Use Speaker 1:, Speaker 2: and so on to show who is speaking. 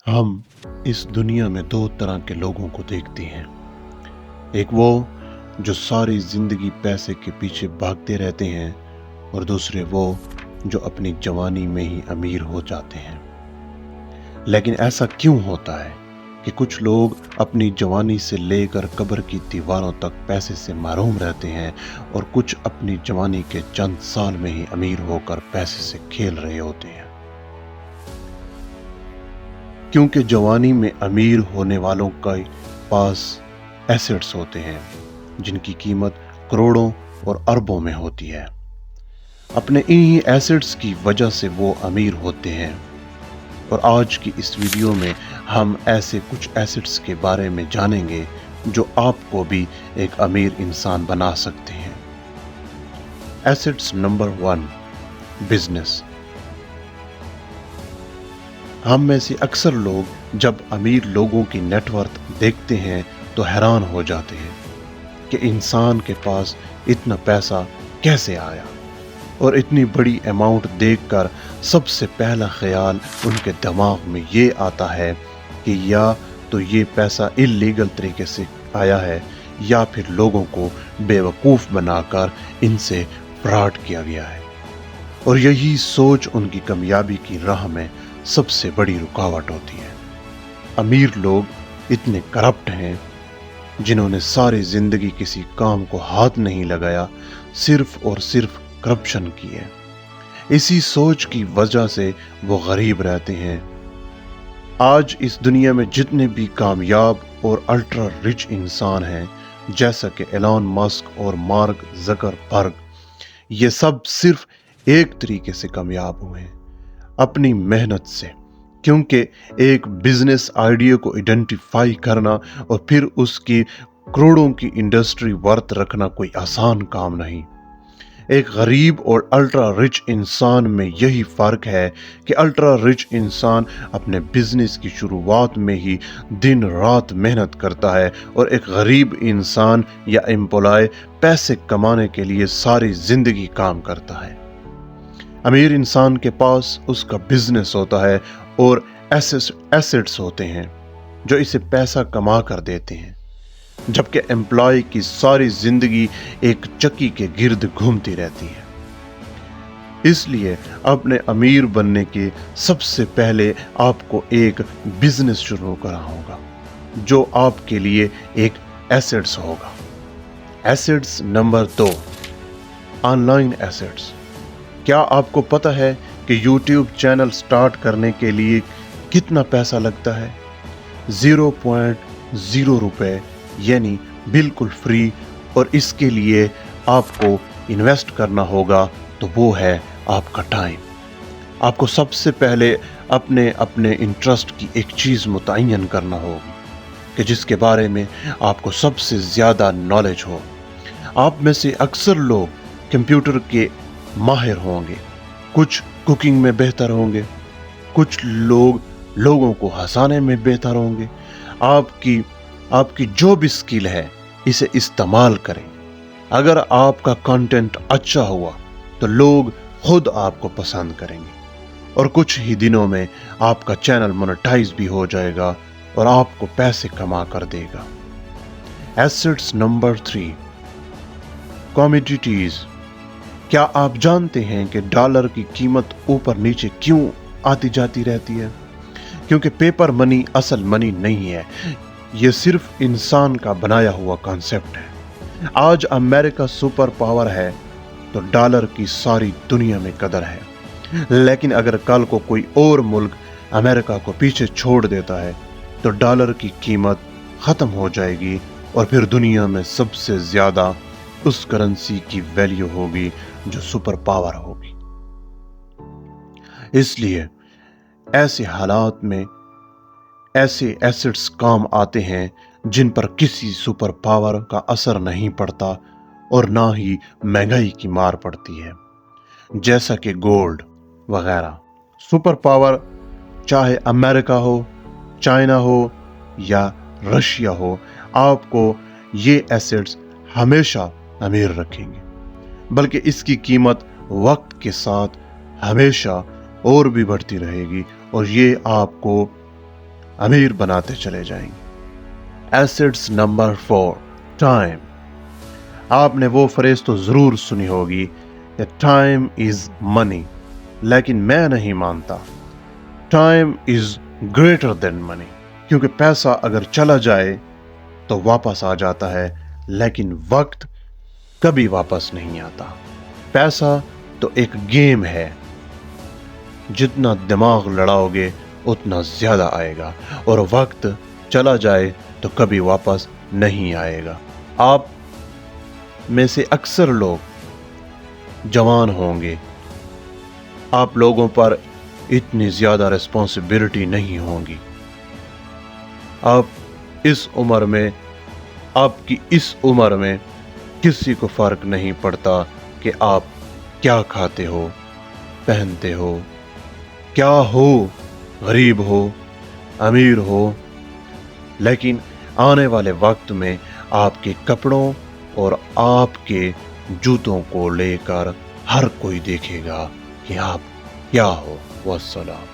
Speaker 1: हम इस दुनिया में दो तरह के लोगों को देखते हैं। एक वो जो सारी जिंदगी पैसे के पीछे भागते रहते हैं और दूसरे वो जो अपनी जवानी में ही अमीर हो जाते हैं। लेकिन ऐसा क्यों होता है कि कुछ लोग अपनी जवानी से लेकर कब्र की दीवारों तक पैसे से महरूम रहते हैं और कुछ अपनी जवानी के चंद साल में ही अमीर होकर पैसे से खेल रहे होते हैं। क्योंकि जवानी में अमीर होने वालों के पास एसेट्स होते हैं जिनकी कीमत करोड़ों और अरबों में होती है। अपने इन्हीं एसेट्स की वजह से वो अमीर होते हैं और आज की इस वीडियो में हम ऐसे कुछ एसेट्स के बारे में जानेंगे जो आपको भी एक अमीर इंसान बना सकते हैं। Assets number 1, business. हम में से अक्सर लोग जब अमीर लोगों की नेटवर्थ देखते हैं तो हैरान हो जाते हैं कि इंसान के पास इतना पैसा कैसे आया, और इतनी बड़ी अमाउंट देखकर सबसे पहला ख्याल उनके दिमाग में ये आता है कि या तो ये पैसा इल्लीगल तरीके से आया है या फिर लोगों को बेवकूफ़ बनाकर इनसे फ्रॉड किया गया है। और यही सोच उनकी कामयाबी की राह में सबसे बड़ी रुकावट होती है। अमीर लोग इतने करप्ट हैं जिन्होंने सारी जिंदगी किसी काम को हाथ नहीं लगाया, सिर्फ और सिर्फ करप्शन की है। इसी सोच की वजह से वो गरीब रहते हैं। आज इस दुनिया में जितने भी कामयाब और अल्ट्रा रिच इंसान हैं, जैसा कि एलन मस्क और मार्क ज़करबर्ग, ये सब सिर्फ एक तरीके से कामयाब हुए हैं, अपनी मेहनत से। क्योंकि एक बिजनेस आइडिया को आइडेंटिफाई करना और फिर उसकी करोड़ों की इंडस्ट्री वर्थ रखना कोई आसान काम नहीं। एक गरीब और अल्ट्रा रिच इंसान में यही फर्क है कि अल्ट्रा रिच इंसान अपने बिजनेस की शुरुआत में ही दिन रात मेहनत करता है और एक गरीब इंसान या एम्प्लॉय पैसे कमाने के लिए सारी जिंदगी काम करता है। अमीर इंसान के पास उसका बिजनेस होता है और एसेट्स होते हैं जो इसे पैसा कमा कर देते हैं, जबकि एम्प्लॉय की सारी जिंदगी एक चक्की के गिर्द घूमती रहती है। इसलिए अपने अमीर बनने के सबसे पहले आपको एक बिजनेस शुरू करना होगा जो आपके लिए एक एसेट्स होगा। Assets number 2, online assets. क्या आपको पता है कि YouTube चैनल स्टार्ट करने के लिए कितना पैसा लगता है? 0.0 रुपए, यानी बिल्कुल फ्री। और इसके लिए आपको इन्वेस्ट करना होगा तो वो है आपका टाइम। आपको सबसे पहले अपने अपने इंटरेस्ट की एक चीज़ मुतय्यन करना होगी कि जिसके बारे में आपको सबसे ज़्यादा नॉलेज हो। आप में से अक्सर लोग कंप्यूटर के माहिर होंगे, कुछ कुकिंग में बेहतर होंगे, कुछ लोग लोगों को हंसाने में बेहतर होंगे। आपकी जो भी स्किल है इसे इस्तेमाल करें। अगर आपका कंटेंट अच्छा हुआ तो लोग खुद आपको पसंद करेंगे और कुछ ही दिनों में आपका चैनल मोनेटाइज भी हो जाएगा और आपको पैसे कमा कर देगा। Assets number 3, commodities. क्या आप जानते हैं कि डॉलर की कीमत ऊपर नीचे क्यों आती जाती रहती है? क्योंकि पेपर मनी असल मनी नहीं है, यह सिर्फ इंसान का बनाया हुआ कॉन्सेप्ट है। आज अमेरिका सुपर पावर है तो डॉलर की सारी दुनिया में कदर है, लेकिन अगर कल को कोई और मुल्क अमेरिका को पीछे छोड़ देता है तो डॉलर की कीमत खत्म हो जाएगी और फिर दुनिया में सबसे ज्यादा उस करेंसी की वैल्यू होगी जो सुपर पावर होगी। इसलिए ऐसे हालात में ऐसे एसेट्स काम आते हैं जिन पर किसी सुपर पावर का असर नहीं पड़ता और ना ही महंगाई की मार पड़ती है, जैसा कि गोल्ड वगैरह। सुपर पावर चाहे अमेरिका हो, चाइना हो या रशिया हो, आपको ये एसेट्स हमेशा अमीर रखेंगे, बल्कि इसकी कीमत वक्त के साथ हमेशा और भी बढ़ती रहेगी और ये आपको अमीर बनाते चले जाएंगे। Assets number 4, time. आपने वो फ्रेज तो जरूर सुनी होगी कि टाइम इज मनी, लेकिन मैं नहीं मानता। Time is greater than money, क्योंकि पैसा अगर चला जाए तो वापस आ जाता है, लेकिन वक्त कभी वापस नहीं आता। पैसा तो एक गेम है, जितना दिमाग लड़ाओगे उतना ज्यादा आएगा, और वक्त चला जाए तो कभी वापस नहीं आएगा। आप में से अक्सर लोग जवान होंगे, आप लोगों पर इतनी ज्यादा रिस्पॉन्सिबिलिटी नहीं होंगी। आप इस उम्र में, आपकी इस उम्र में किसी को फर्क नहीं पड़ता कि आप क्या खाते हो, पहनते हो, क्या हो, गरीब हो, अमीर हो। लेकिन आने वाले वक्त में आपके कपड़ों और आपके जूतों को लेकर हर कोई देखेगा कि आप क्या हो। वस्सलाम।